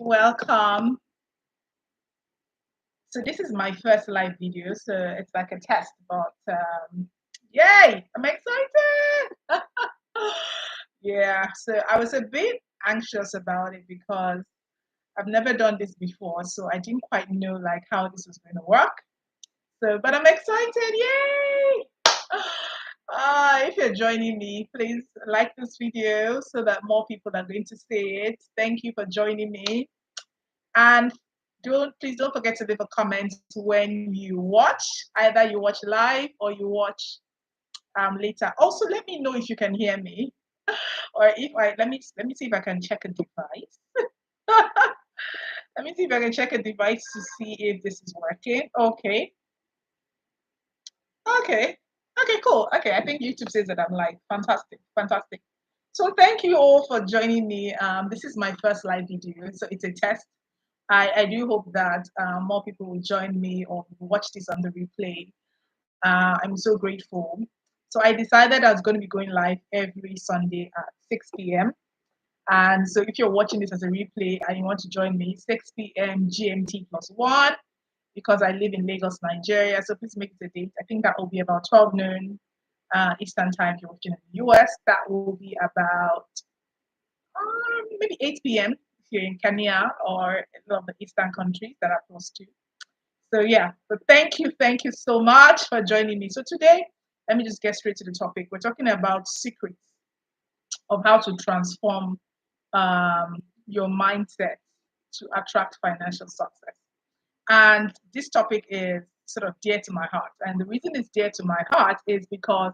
Welcome. So this is my first live video, so it's like a test, but yay, I'm excited. Yeah, so I was a bit anxious about it because I've never done this before, so I didn't quite know like how this was going to work. So, but I'm excited, yay! If you're joining me, please like this video so that more people are going to see it. Thank you for joining me. And please don't forget to leave a comment when you watch. Either you watch live or you watch later. Also, let me know if you can hear me, or if I let me see if I can check a device. Let me see if I can check a device to see if this is working. Okay, okay, okay, cool. Okay, I think YouTube says that I'm live. Fantastic, fantastic. So thank you all for joining me. This is my first live video, so it's a test. I do hope that more people will join me or watch this on the replay. I'm so grateful. So I decided I was going to be going live every Sunday at 6 p.m. And so if you're watching this as a replay and you want to join me, 6 p.m. GMT +1, because I live in Lagos, Nigeria. So please make it a date. I think that will be about 12 noon Eastern time if you're watching in the US. That will be about maybe 8 p.m. if you're in Kenya or a lot of the Eastern countries that are close to. So yeah, but thank you so much for joining me. So today, let me just get straight to the topic. We're talking about secrets of how to transform your mindset to attract financial success. And this topic is sort of dear to my heart. And the reason it's dear to my heart is because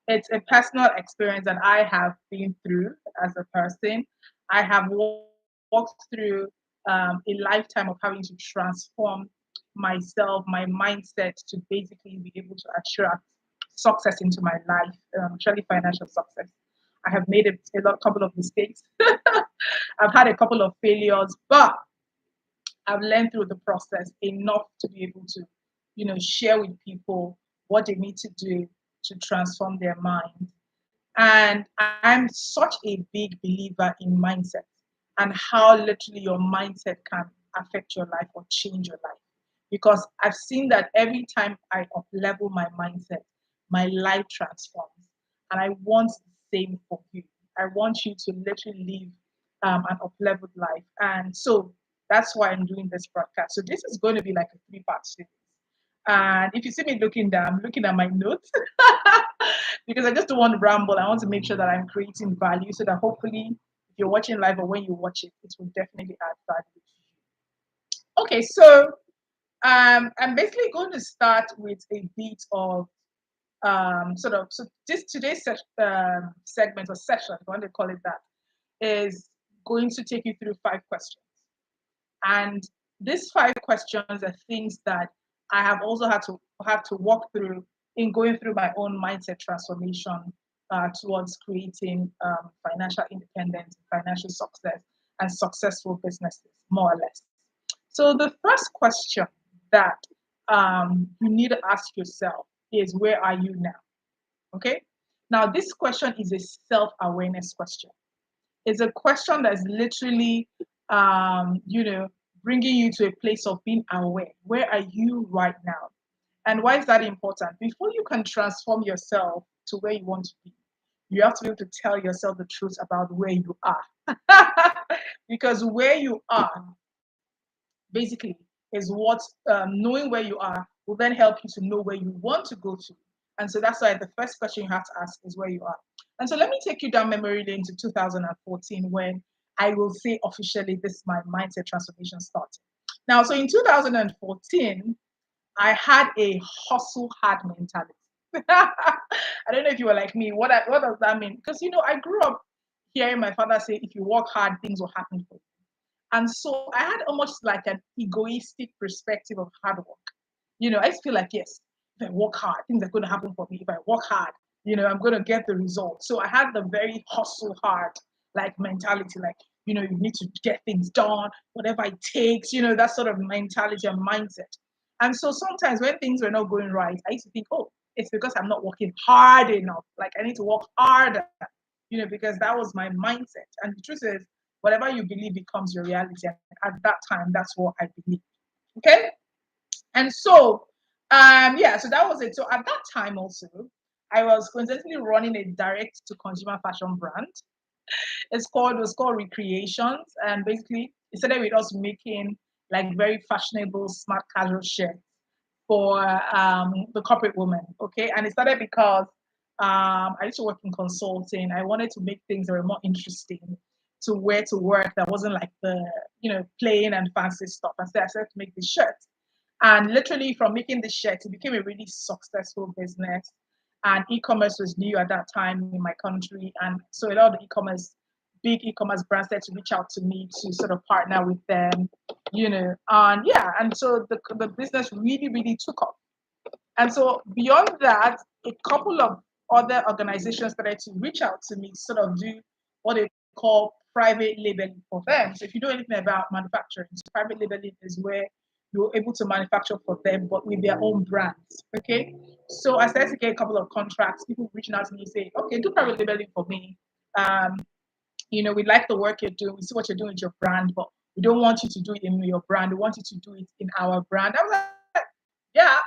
it's a personal experience that I have been through as a person. I have walked through a lifetime of having to transform myself, my mindset to basically be able to attract success into my life, especially financial success. I have made couple of mistakes. I've had a couple of failures, but I've learned through the process enough to be able to, share with people what they need to do to transform their mind. And I'm such a big believer in mindset and how literally your mindset can affect your life or change your life. Because I've seen that every time I up level my mindset, my life transforms. And I want the same for you. I want you to literally live an up leveled life. And so that's why I'm doing this broadcast. So this is going to be like a 3-part series. And if you see me looking down, I'm looking at my notes because I just don't want to ramble. I want to make sure that I'm creating value so that hopefully, if you're watching live or when you watch it, it will definitely add value to you. Okay, so I'm basically going to start with a bit of so this today's segment or session, if you want to call it that, is going to take you through 5 questions. And these 5 questions are things that I have also had to walk through in going through my own mindset transformation towards creating financial independence, financial success, and successful businesses, more or less. So the first question that you need to ask yourself is, where are you now? Okay. Now, this question is a self-awareness question. It's a question that's literally, bringing you to a place of being aware. Where are you right now? And why is that important? Before you can transform yourself to where you want to be, you have to be able to tell yourself the truth about where you are. Because where you are, basically, is what knowing where you are will then help you to know where you want to go to. And so that's why the first question you have to ask is where you are. And so let me take you down memory lane to 2014 when I will say officially this my mindset transformation started. Now, so in 2014, I had a hustle hard mentality. I don't know if you were like me. What does that mean? Because I grew up hearing my father say, if you work hard, things will happen for you. And so I had almost like an egoistic perspective of hard work. I just feel like, yes, if I work hard, things are going to happen for me. If I work hard, I'm going to get the result. So I had the very hustle hard like mentality, like, you need to get things done, whatever it takes, that sort of mentality and mindset. And so sometimes when things were not going right, I used to think, oh, it's because I'm not working hard enough. Like I need to work harder, because that was my mindset. And the truth is, whatever you believe becomes your reality. And at that time, that's what I believe. Okay. And so, yeah, so that was it. So at that time also, I was coincidentally running a direct to consumer fashion brand. It was called Recreations, and basically it started with us making like very fashionable, smart casual shirts for the corporate woman. Okay, and it started because I used to work in consulting. I wanted to make things that were more interesting to wear to work that wasn't like the plain and fancy stuff. And so I started to make these shirts. And literally from making this shirt, it became a really successful business. And e-commerce was new at that time in my country. And so a lot of the big e-commerce brands started to reach out to me to sort of partner with them, And yeah, and so the business really, really took off. And so beyond that, a couple of other organizations started to reach out to me, sort of do what they call private labeling for them. So if you know anything about manufacturing, so private labeling is where you're able to manufacture for them, but with their own brands. Okay. So I started to get a couple of contracts, people reaching out to me saying, okay, do private labeling for me. We like the work you're doing, we see what you're doing with your brand, but we don't want you to do it in your brand. We want you to do it in our brand. I was like, yeah,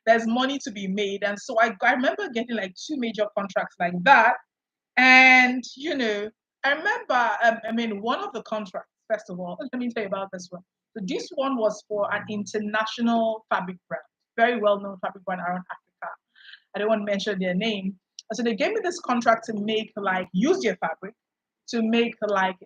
there's money to be made. And so I remember getting like two major contracts like that. And, I remember, one of the contracts, first of all, let me tell you about this one. So this one was for an international fabric brand, very well-known fabric brand around Africa. I don't want to mention their name. So they gave me this contract to make use their fabric to make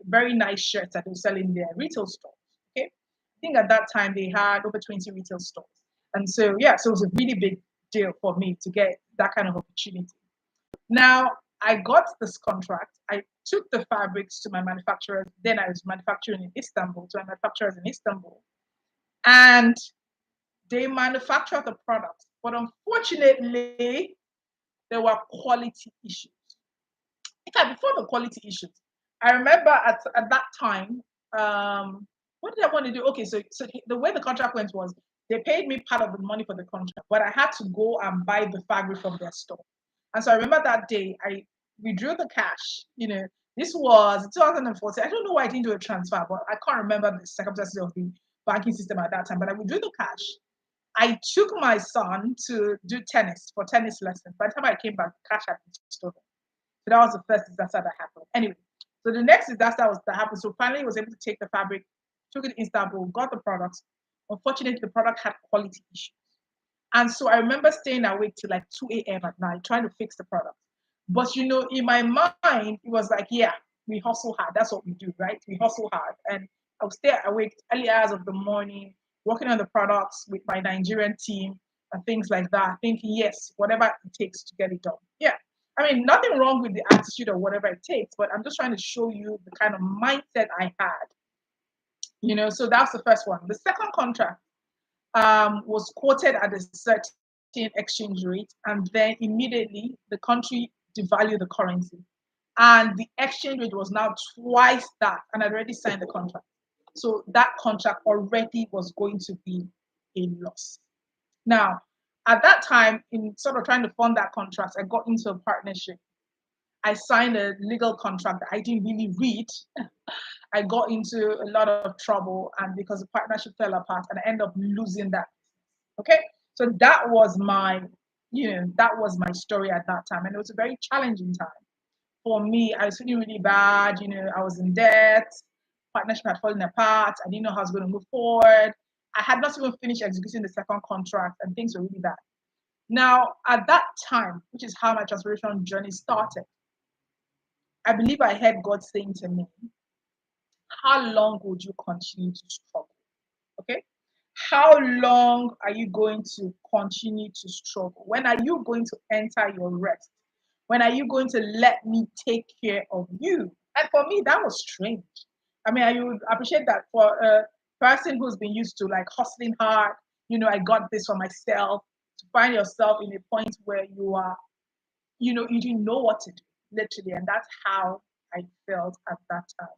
very nice shirts that they sell in their retail stores. Okay. I think at that time they had over 20 retail stores. And so yeah, so it was a really big deal for me to get that kind of opportunity. Now I got this contract. I took the fabrics to my manufacturers. Then I was manufacturing in Istanbul, to my manufacturers in Istanbul. And they manufactured the products. But unfortunately, there were quality issues. In fact, before the quality issues, I remember at that time, what did I want to do? Okay, so the way the contract went was they paid me part of the money for the contract, but I had to go and buy the fabric from their store. And so I remember that day I withdrew the cash. This was 2014. I don't know why I didn't do a transfer, but I can't remember the circumstances of the banking system at that time. But I withdrew the cash. I took my son to do tennis lessons. By the time I came back, the cash had been stolen. So that was the first disaster that happened. Anyway, so the next disaster that happened. So finally, I was able to take the fabric, took it to Istanbul, got the products. Unfortunately, the product had quality issues. And so I remember staying awake till like 2 a.m. at night trying to fix the product. But in my mind, it was like, yeah, we hustle hard. That's what we do, right? We hustle hard. And I would stay awake early hours of the morning, working on the products with my Nigerian team and things like that, thinking, yes, whatever it takes to get it done. Yeah. I mean, nothing wrong with the attitude or whatever it takes, but I'm just trying to show you the kind of mindset I had. So that's the first one. The second contract was quoted at a certain exchange rate, and then immediately the country devalued the currency. And the exchange rate was now twice that, and I'd already signed the contract. So that contract already was going to be a loss. Now, at that time, in sort of trying to fund that contract, I got into a partnership. I signed a legal contract that I didn't really read. I got into a lot of trouble, and because the partnership fell apart, and I ended up losing that. Okay, so that was my story at that time, and it was a very challenging time for me. I was feeling really bad. I was in debt. Partnership had fallen apart. I didn't know how I was going to move forward. I had not even finished executing the second contract, and things were really bad. Now, at that time, which is how my transformation journey started, I believe I heard God saying to me, how long would you continue to struggle? Okay? How long are you going to continue to struggle? When are you going to enter your rest? When are you going to let me take care of you? And for me, that was strange. I mean, I would appreciate that for a person who's been used to hustling hard, I got this for myself, to find yourself in a point where you are, you didn't know what to do, literally. And that's how I felt at that time.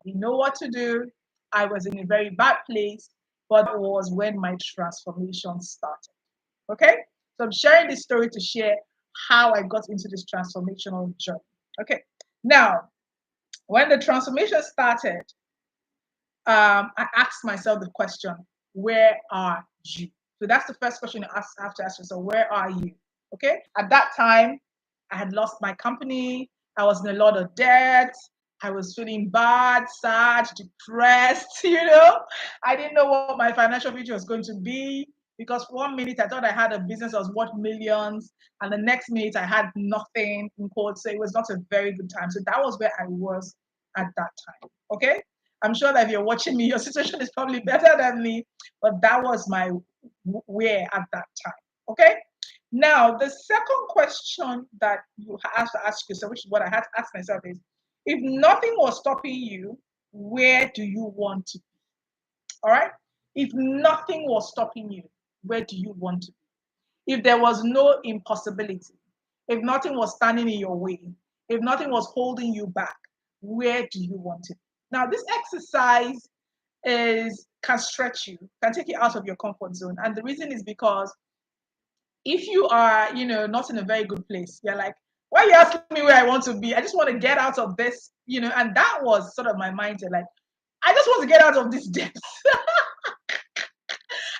I didn't know what to do. I was in a very bad place, but it was when my transformation started. Okay? So I'm sharing this story to share how I got into this transformational journey. Okay. Now, When the transformation started, I asked myself the question, where are you? So that's the first question you have to ask yourself, where are you? Okay. At that time, I had lost my company. I was in a lot of debt. I was feeling bad, sad, depressed, I didn't know what my financial future was going to be because 1 minute I thought I had a business that was worth millions, and the next minute I had nothing in quotes. So it was not a very good time. So that was where I was at that time. Okay. I'm sure that if you're watching me, your situation is probably better than me, but that was my where at that time. Okay. Now, the second question that you have to ask yourself, which is what I had to ask myself, is if nothing was stopping you, where do you want to be? All right. If nothing was stopping you, where do you want to be? If there was no impossibility, if nothing was standing in your way, if nothing was holding you back, where do you want to be? Now, this exercise can stretch you, can take you out of your comfort zone. And the reason is because if you are, not in a very good place, you're like, why are you asking me where I want to be? I just want to get out of this, and that was sort of my mindset. Like, I just want to get out of this debt.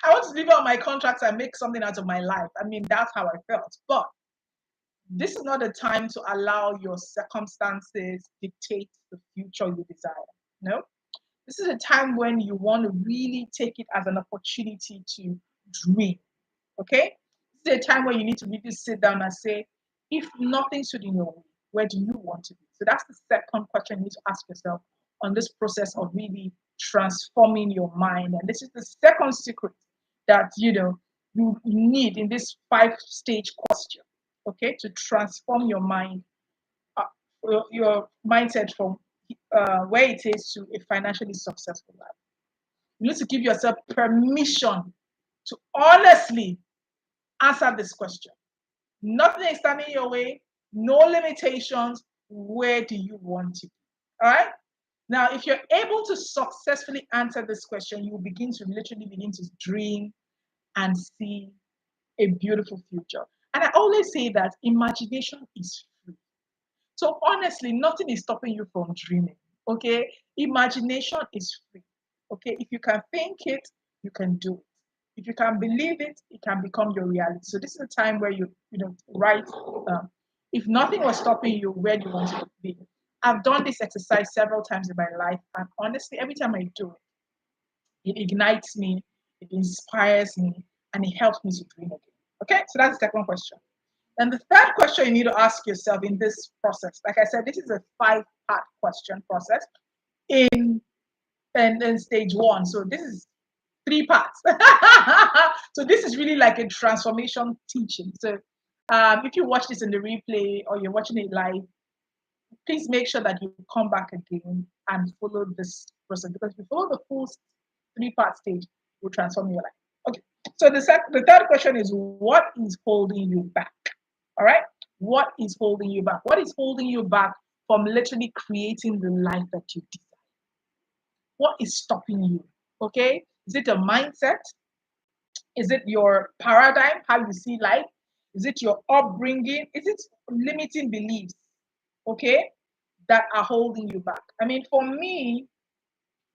I want to live out my contracts and make something out of my life. I mean, that's how I felt. But this is not the time to allow your circumstances dictate the future you desire. No, this is a time when you want to really take it as an opportunity to dream. Okay, this is a time where you need to really sit down and say, if nothing stood in your way, where do you want to be? So that's the second question you need to ask yourself on this process of really transforming your mind. And this is the second secret that you need in this 5-stage question. Okay, to transform your mind, uh, your mindset from where it is to a financially successful life. You need to give yourself permission to honestly answer this question. Nothing is standing in your way, no limitations. Where do you want to be? All right. Now, if you're able to successfully answer this question, you will literally begin to dream and see a beautiful future. And I always say that imagination is free. So honestly, nothing is stopping you from dreaming. Okay. Imagination is free. Okay. If you can think it, you can do it. If you can believe it, it can become your reality. So this is a time where you write. If nothing was stopping you, where do you want to be? I've done this exercise several times in my life, and honestly, every time I do it, it ignites me, it inspires me, and it helps me to dream again. Okay, so that's the second question. And the third question you need to ask yourself in this process, like I said, this is a 5-part question process in stage 1. So this is 3 parts. So this is really like a transformation teaching. So if you watch this in the replay or you're watching it live, please make sure that you come back again and follow this process, because if you follow the full 3-part stage, will transform your life. Okay. So the third question is, what is holding you back? All right. What is holding you back? What is holding you back from literally creating the life that you desire? What is stopping you? Okay. Is it a mindset? Is it your paradigm, how you see life? Is it your upbringing? Is it limiting beliefs? Okay. That are holding you back. I mean, for me,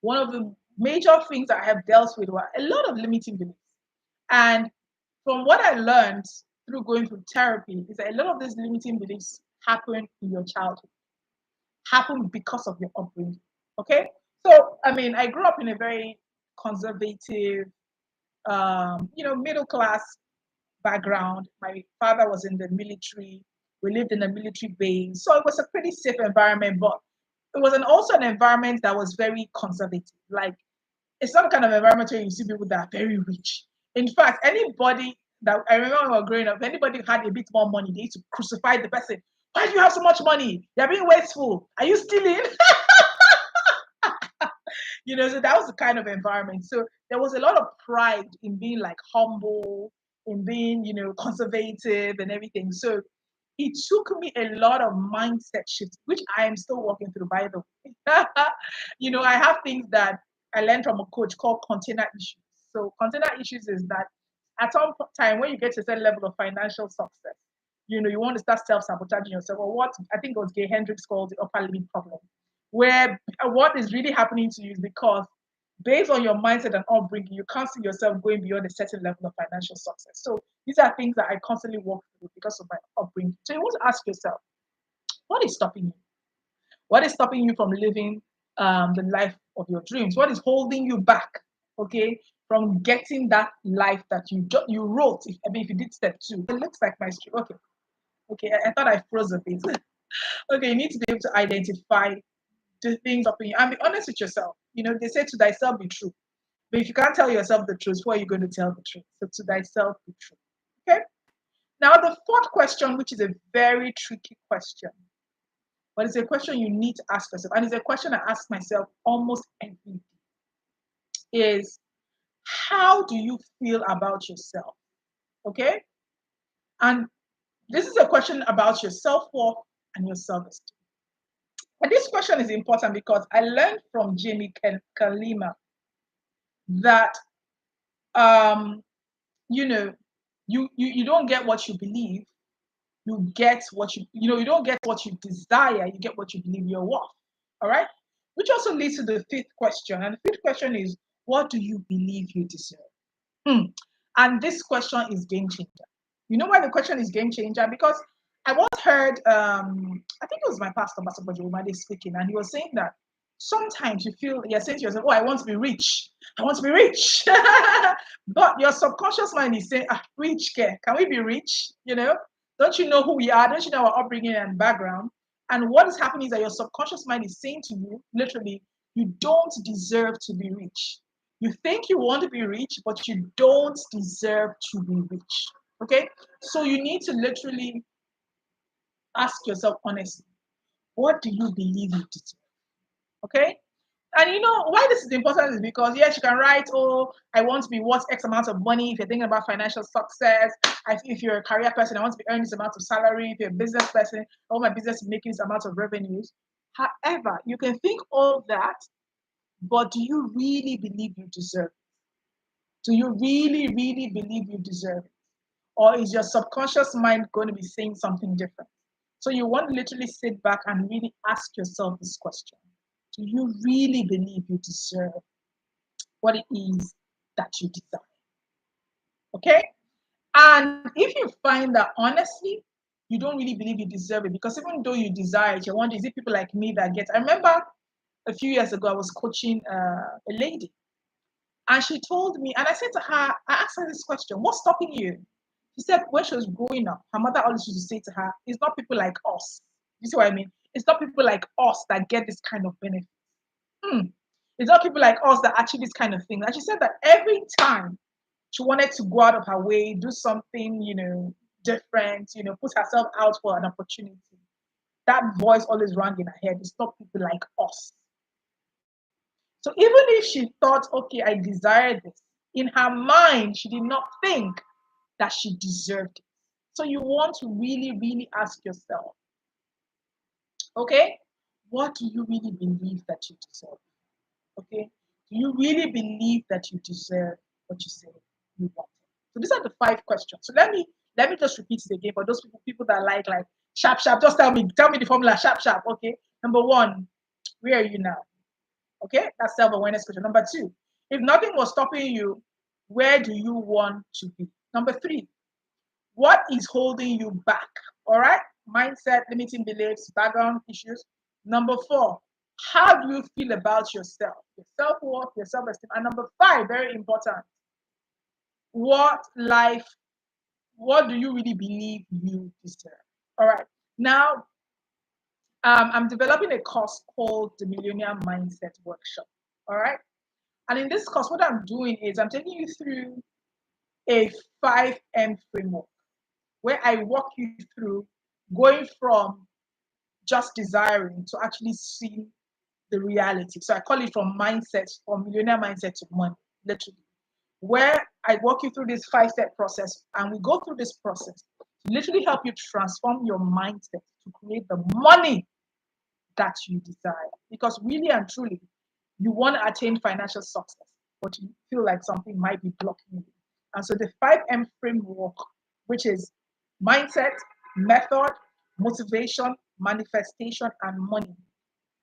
one of the major things I have dealt with were a lot of limiting beliefs. And from what I learned through going through therapy is that a lot of these limiting beliefs happen in your childhood, happen because of your upbringing. Okay. So, I mean, I grew up in a very conservative, middle class background. My father was in the military. We lived in a military base. So it was a pretty safe environment, but it was also an environment that was very conservative. Like, it's not kind of environment where you see people that are very rich. In fact, anybody that I remember when we were growing up, anybody who had a bit more money, they used to crucify the person. Why do you have so much money? You're being wasteful. Are you stealing? So that was the kind of environment. So there was a lot of pride in being like humble, in being, conservative and everything. So it took me a lot of mindset shifts, which I am still working through, by the way. I have things that I learned from a coach called container issues. So container issues is that at some time when you get to a certain level of financial success, you want to start self-sabotaging yourself, or what I think it was Gay Hendricks called the upper limit problem, where what is really happening to you is because based on your mindset and upbringing, you can't see yourself going beyond a certain level of financial success. So these are things that I constantly work through because of my upbringing. So you want to ask yourself, what is stopping you? What is stopping you from living the life of your dreams? What is holding you back? Okay, from getting that life that you wrote. If you did step two, it looks like my stream. Okay, okay. I thought I froze a bit. Okay, you need to be able to identify the things stopping you and be honest with yourself. They say to thyself be true. But if you can't tell yourself the truth, who are you going to tell the truth? So to thyself be true. Okay. Now the fourth question, which is a very tricky question, but it's a question you need to ask yourself, and it's a question I ask myself almost every day, is how do you feel about yourself? Okay? And this is a question about your self-worth and your self-esteem. And this question is important because I learned from Jamie Kalima that you don't get what you believe, you get what you don't get what you desire, you get what you believe you're worth. All right, which also leads to the fifth question, and the fifth question is, what do you believe you deserve? And this question is game changer. You know why the question is game changer? Because I once heard, I think it was my pastor, Pastor Bojumade, speaking, and he was saying that sometimes you feel you're saying to yourself, "Oh, I want to be rich. I want to be rich," but your subconscious mind is saying, "Rich, can we be rich? Don't you know who we are? Don't you know our upbringing and background?" And what is happening is that your subconscious mind is saying to you, literally, you don't deserve to be rich. You think you want to be rich, but you don't deserve to be rich. Okay? So you need to literally ask yourself honestly, what do you believe you deserve? Okay? And why this is important is because, yes, you can write, oh, I want to be worth X amount of money if you're thinking about financial success. If you're a career person, I want to be earning this amount of salary. If you're a business person, I want my business to make this amount of revenues. However, you can think all that, but do you really believe you deserve it? Do you really, really believe you deserve it? Or is your subconscious mind going to be saying something different? So you want to literally sit back and really ask yourself this question. Do you really believe you deserve what it is that you desire? Okay? And if you find that honestly, you don't really believe you deserve it, because even though you desire it, you're wondering, is it people like me that get? I remember a few years ago, I was coaching a lady, and she told me, and I said to her, I asked her this question, what's stopping you? She said when she was growing up, her mother always used to say to her, it's not people like us. You see what I mean? It's not people like us that get this kind of benefit. It's not people like us that achieve this kind of thing. And she said that every time she wanted to go out of her way, do something, different, put herself out for an opportunity, that voice always rang in her head. It's not people like us. So even if she thought, okay, I desire this, in her mind, she did not think that she deserved it. So you want to really, really ask yourself, okay, what do you really believe that you deserve? Okay, do you really believe that you deserve what you say you want? So these are the 5 questions. So let me just repeat it again for those people that like sharp, just tell me the formula, sharp. Okay, number 1, where are you now? Okay, that's self-awareness question. Number 2, if nothing was stopping you, where do you want to be? Number 3, what is holding you back? All right, mindset, limiting beliefs, background issues. Number 4, how do you feel about yourself, your self-worth, your self-esteem? And number 5, very important, what do you really believe you deserve? All right, now I'm developing a course called the Millionaire Mindset Workshop. All right. And in this course, what I'm doing is I'm taking you through a 5M framework where I walk you through going from just desiring to actually see the reality. So I call it from millionaire mindset to money, literally, where I walk you through this 5-step process, and we go through this process to literally help you transform your mindset to create the money that you desire. Because really and truly, you want to attain financial success, but you feel like something might be blocking you. And so the 5M framework, which is mindset, method, motivation, manifestation, and money,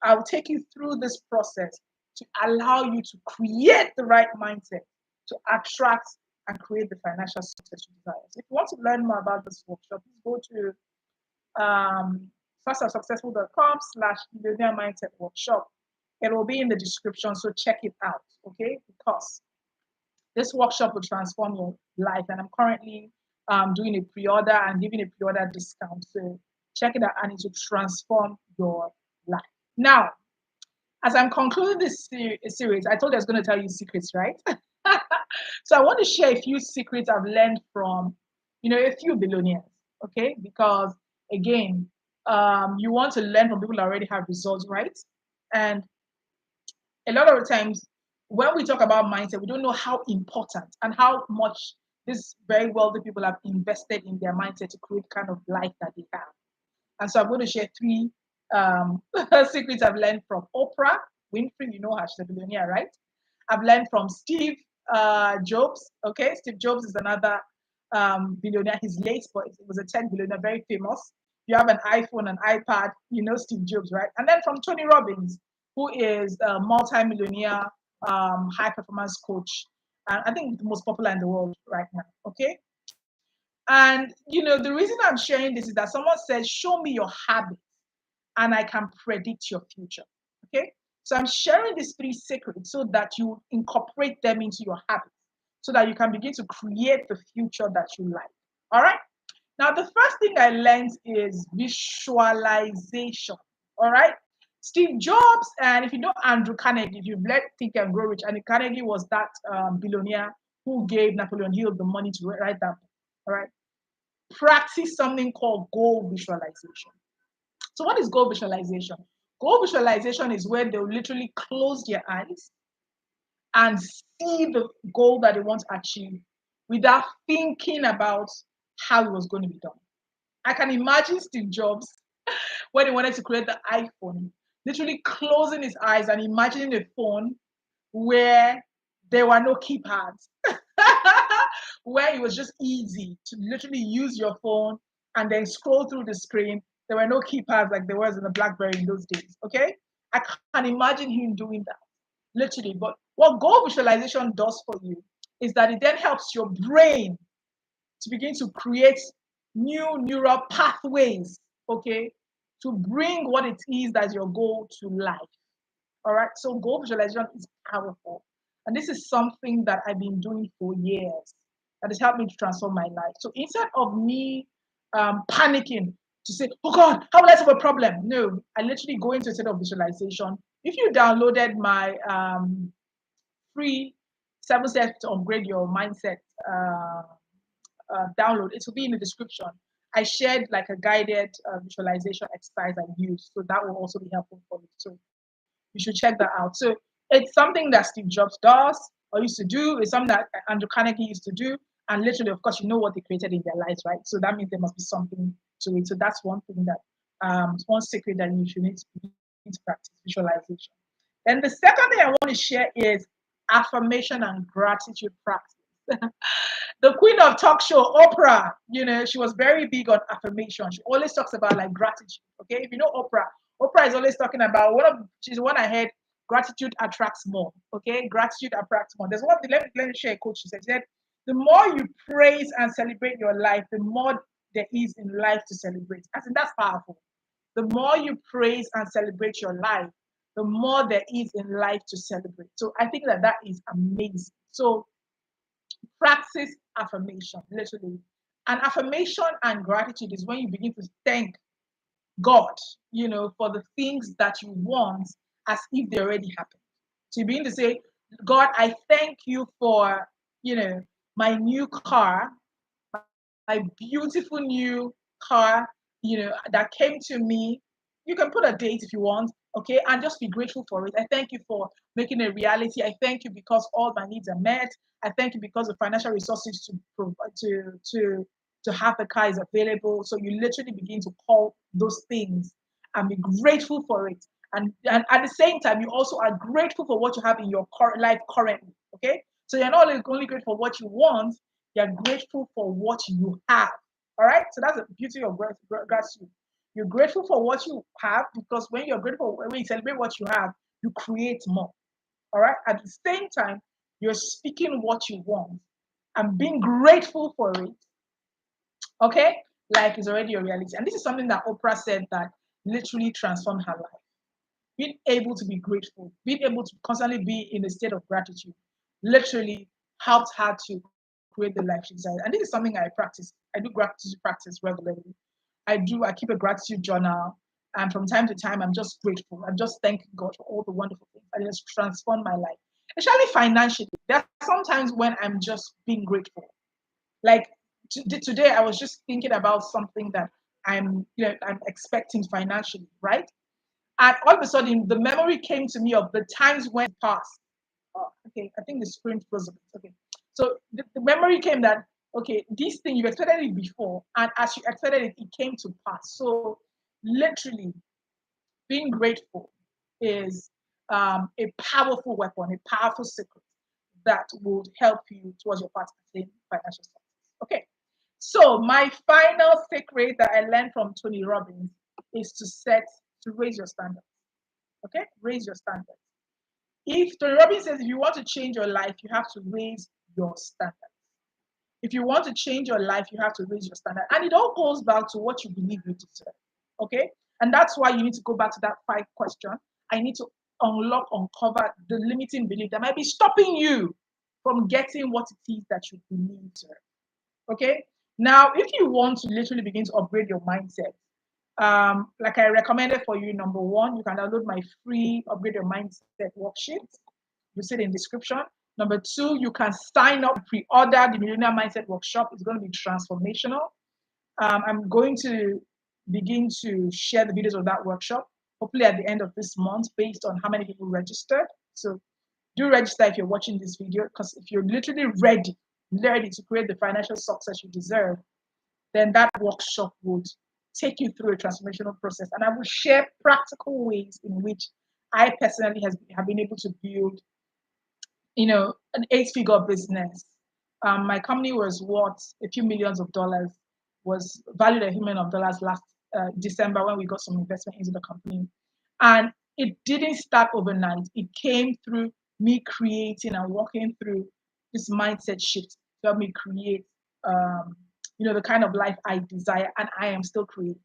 I'll take you through this process to allow you to create the right mindset to attract and create the financial success you desire. So if you want to learn more about this workshop, please go to fastandsuccessful.com/millionaire mindset workshop. It will be in the description, so check it out, okay? Because this workshop will transform your life, and I'm currently doing a pre-order and giving a pre-order discount. So check it out, and it will transform your life. Now, as I'm concluding this series, I told you I was going to tell you secrets, right? So I want to share a few secrets I've learned from, a few billionaires, okay? Because again, you want to learn from people that already have results, right? And a lot of the times when we talk about mindset, we don't know how important and how much these very wealthy people have invested in their mindset to create kind of life that they have. And so I'm going to share three secrets I've learned from Oprah Winfrey. You know her, she's a billionaire, right? I've learned from Steve Jobs. Okay, Steve Jobs is another billionaire. He's late, but it was a tech billionaire, very famous. You have an iPhone, an iPad, you know Steve Jobs, right? And then from Tony Robbins, who is a multi-millionaire high performance coach. And I think the most popular in the world right now. Okay. And the reason I'm sharing this is that someone said, show me your habits and I can predict your future. Okay. So I'm sharing these three secrets so that you incorporate them into your habits so that you can begin to create the future that you like. All right. Now, the first thing I learned is visualization. All right. Steve Jobs, and if you know Andrew Carnegie, if you've read Think and Grow Rich, and Carnegie was that billionaire who gave Napoleon Hill the money to write that book. All right. Practice something called goal visualization. So, what is goal visualization? Goal visualization is where they'll literally close their eyes and see the goal that they want to achieve without thinking about how it was going to be done. I can imagine Steve Jobs when he wanted to create the iPhone, literally closing his eyes and imagining a phone where there were no keypads, where it was just easy to literally use your phone and then scroll through the screen. There were no keypads like there was in the BlackBerry in those days. Okay, I can imagine him doing that, literally. But what goal visualization does for you is that it then helps your brain to begin to create new neural pathways, okay, to bring what it is that's your goal to life. All right. So goal visualization is powerful. And this is something that I've been doing for years that has helped me to transform my life. So instead of me panicking to say, oh God, how will I solve a problem? No, I literally go into a state of visualization. If you downloaded my free 7 steps to upgrade your mindset download, it will be in the description. I shared like a guided visualization exercise I use, so that will also be helpful for you. So you should check that out. So it's something that Steve Jobs does or used to do. It's something that Andrew Carnegie used to do. And literally, of course, you know what they created in their lives, right? So that means there must be something to it. So that's one thing that one secret that you should need to practice visualization. Then the second thing I want to share is affirmation and gratitude practice. The queen of talk show, Oprah, she was very big on affirmation. She always talks about like gratitude. Okay, if you know Oprah, Oprah is always talking about she's the one I heard, gratitude attracts more. Okay, gratitude attracts more. There's one thing, let me share a quote. She said, the more you praise and celebrate your life, the more there is in life to celebrate. I think that's powerful. The more you praise and celebrate your life, the more there is in life to celebrate. So I think that is amazing. So practice affirmation, literally. And affirmation and gratitude is when you begin to thank God, for the things that you want as if they already happened. So you begin to say, God, I thank you for, my new car, my beautiful new car, that came to me. You can put a date if you want, okay, and just be grateful for it. I thank you for making it a reality. I thank you because all my needs are met. I thank you because the financial resources to provide to have the car is available. So you literally begin to call those things and be grateful for it. And at the same time, you also are grateful for what you have in your current life currently. Okay, so you're not only grateful for what you want, you're grateful for what you have. All right, so that's the beauty of gratitude. You're grateful for what you have, because when you're grateful, when you celebrate what you have, you create more. All right. At the same time, you're speaking what you want and being grateful for it. Okay. Like it's already a reality. And this is something that Oprah said that literally transformed her life. Being able to be grateful, being able to constantly be in a state of gratitude, literally helped her to create the life she desired. And this is something I practice. I do gratitude practice regularly. I keep a gratitude journal. And from time to time, I'm just grateful. I'm just thanking God for all the wonderful things. And it's transformed my life, especially financially. There are sometimes when I'm just being grateful. Like today, I was just thinking about something that I'm expecting financially, right? And all of a sudden, the memory came to me of the times when it passed. Oh, okay, I think the screen froze a bit. Okay. So the memory came that, okay, this thing, you expected it before, and as you expected it, it came to pass. So literally, being grateful is a powerful weapon, a powerful secret that would help you towards your path to attain financial success. Okay. So my final secret that I learned from Tony Robbins is to raise your standards. Okay, raise your standards. If Tony Robbins says if you want to change your life, you have to raise your standards. If you want to change your life, you have to raise your standard. And it all goes back to what you believe you deserve. Okay? And that's why you need to go back to that 5 question. I need to uncover the limiting belief that might be stopping you from getting what it is that you believe you deserve. Okay? Now, if you want to literally begin to upgrade your mindset, like I recommended for you, number one, you can download my free upgrade your mindset worksheet. You see it in description. Number two, you can sign up, pre-order the Millionaire Mindset Workshop. It's going to be transformational. I'm going to begin to share the videos of that workshop, hopefully at the end of this month, based on how many people registered. So do register if you're watching this video, because if you're literally ready to create the financial success you deserve, then that workshop would take you through a transformational process. And I will share practical ways in which I personally have been able to build, an 8-figure business. My company was worth a few millions of dollars, was valued at $1 million last December when we got some investment into the company. And it didn't start overnight. It came through me creating and walking through this mindset shift to help me create, the kind of life I desire and I am still creating.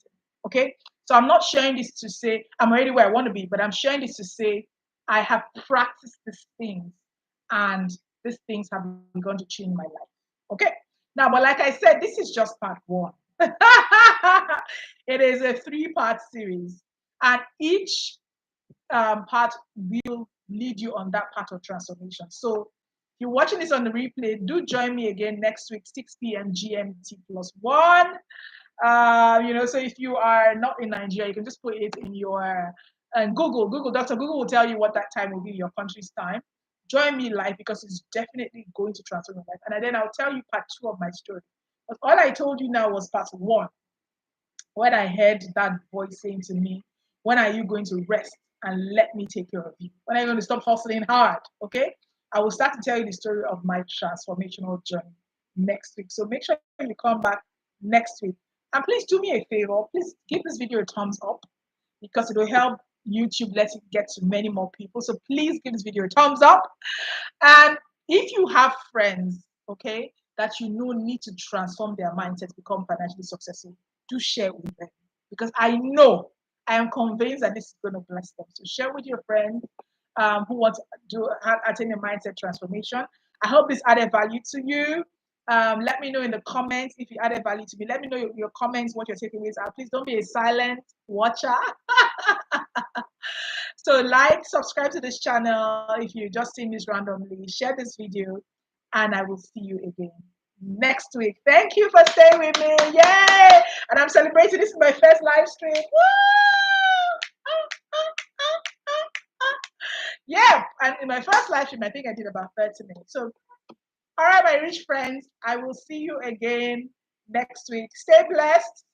Okay. So I'm not sharing this to say I'm already where I want to be, but I'm sharing this to say I have practiced these things and these things have begun to change my life. Okay. Now, but like I said, this is just part one. It is a 3-part series, and each part will lead you on that path of transformation. So if you're watching this on the replay, do join me again next week, 6 p.m. GMT +1. So if you are not in Nigeria, you can just put it in your Google Doctor. Google will tell you what that time will be, your country's time. Join me live because it's definitely going to transform your life. And then I'll tell you part 2 of my story. But all I told you now was part 1. When I heard that voice saying to me, when are you going to rest and let me take care of you? When are you going to stop hustling hard? Okay. I will start to tell you the story of my transformational journey next week. So make sure you come back next week. And please do me a favor. Please give this video a thumbs up because it will help YouTube let it get to many more people. So please give this video a thumbs up. And if you have friends, okay, that you know need to transform their mindset to become financially successful, do share with them. Because I am convinced that this is going to bless them. So share with your friends who want to attain a mindset transformation. I hope this added value to you. Let me know in the comments if you added value to me. Let me know your comments, what your takeaways are. Please don't be a silent watcher. So subscribe to this channel if you just seen this randomly. Share this video, and I will see you again next week. Thank you for staying with me. Yay! And I'm celebrating. This is my first live stream. Woo! Yeah, and in my first live stream, I think I did about 30 minutes. So, all right, my rich friends, I will see you again next week. Stay blessed.